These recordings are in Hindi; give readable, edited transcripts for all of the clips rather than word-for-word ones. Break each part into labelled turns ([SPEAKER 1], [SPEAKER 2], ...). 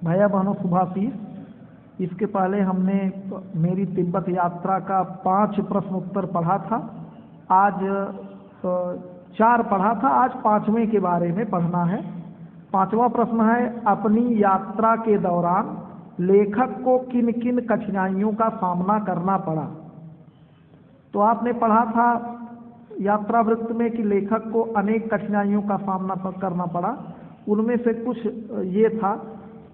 [SPEAKER 1] भैया बहनों शुभाशीष। इसके पहले हमने मेरी तिब्बत यात्रा का 5 प्रश्न उत्तर पढ़ा था। आज 4 पढ़ा था, आज 5वें के बारे में पढ़ना है। 5वां प्रश्न है, अपनी यात्रा के दौरान लेखक को किन किन कठिनाइयों का सामना करना पड़ा। तो आपने पढ़ा था यात्रा वृत्त में कि लेखक को अनेक कठिनाइयों का सामना करना पड़ा। उनमें से कुछ ये था,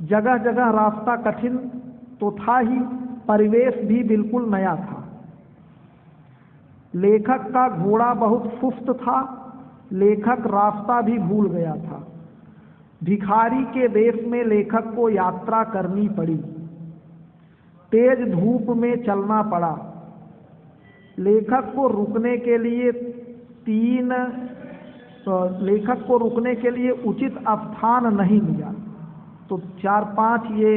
[SPEAKER 1] जगह जगह रास्ता कठिन तो था ही, परिवेश भी बिल्कुल नया था। लेखक का घोड़ा बहुत सुस्त था, लेखक रास्ता भी भूल गया था। भिखारी के देश में लेखक को यात्रा करनी पड़ी, तेज धूप में चलना पड़ा। लेखक को रुकने के लिए उचित स्थान नहीं मिला। तो 4-5 ये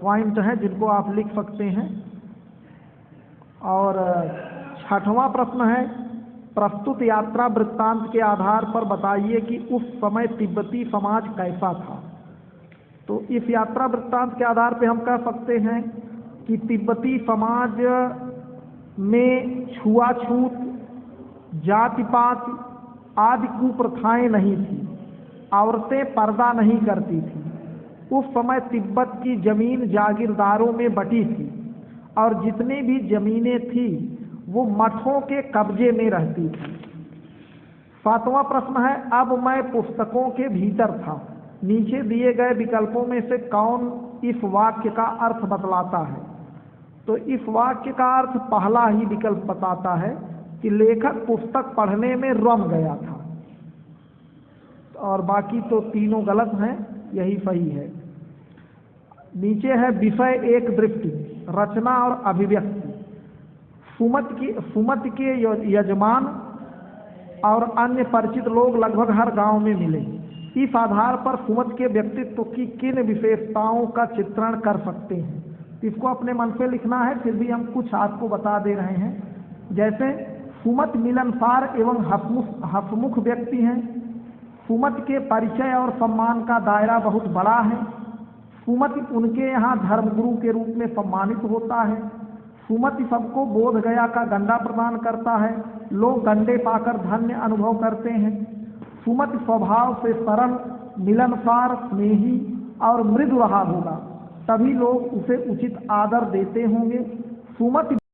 [SPEAKER 1] पॉइंट हैं जिनको आप लिख सकते हैं। और 6वां प्रश्न है, प्रस्तुत यात्रा वृत्तांत के आधार पर बताइए कि उस समय तिब्बती समाज कैसा था। तो इस यात्रा वृत्तांत के आधार पर हम कह सकते हैं कि तिब्बती समाज में छुआछूत, जाति पात आदि कुप्रथाएं नहीं थी। औरतें पर्दा नहीं करती थी। उस समय तिब्बत की जमीन जागीरदारों में बटी थी और जितनी भी जमीनें थी वो मठों के कब्जे में रहती थी। 7वां प्रश्न है, अब मैं पुस्तकों के भीतर था, नीचे दिए गए विकल्पों में से कौन इस वाक्य का अर्थ बतलाता है। तो इस वाक्य का अर्थ पहला ही विकल्प बताता है कि लेखक पुस्तक पढ़ने में रम गया था। और बाकी तो तीनों गलत हैं, यही सही है। नीचे है विषय एक दृष्टि, रचना और अभिव्यक्ति। सुमत के यजमान और अन्य परिचित लोग लगभग हर गांव में मिले। इस आधार पर सुमत के व्यक्तित्व की किन विशेषताओं का चित्रण कर सकते हैं। इसको अपने मन से लिखना है, फिर भी हम कुछ आपको बता दे रहे हैं। जैसे सुमत मिलनसार एवं हंसमुख व्यक्ति हैं। सुमत के परिचय और सम्मान का दायरा बहुत बड़ा है। सुमत उनके यहाँ धर्मगुरु के रूप में सम्मानित होता है। सुमति सबको बोध गया का गंडा प्रदान करता है। लोग गंडे पाकर धन्य अनुभव करते हैं। सुमति स्वभाव से सरल, मिलनसार, स्नेही और मृदु रहा होगा, तभी लोग उसे उचित आदर देते होंगे। सुमति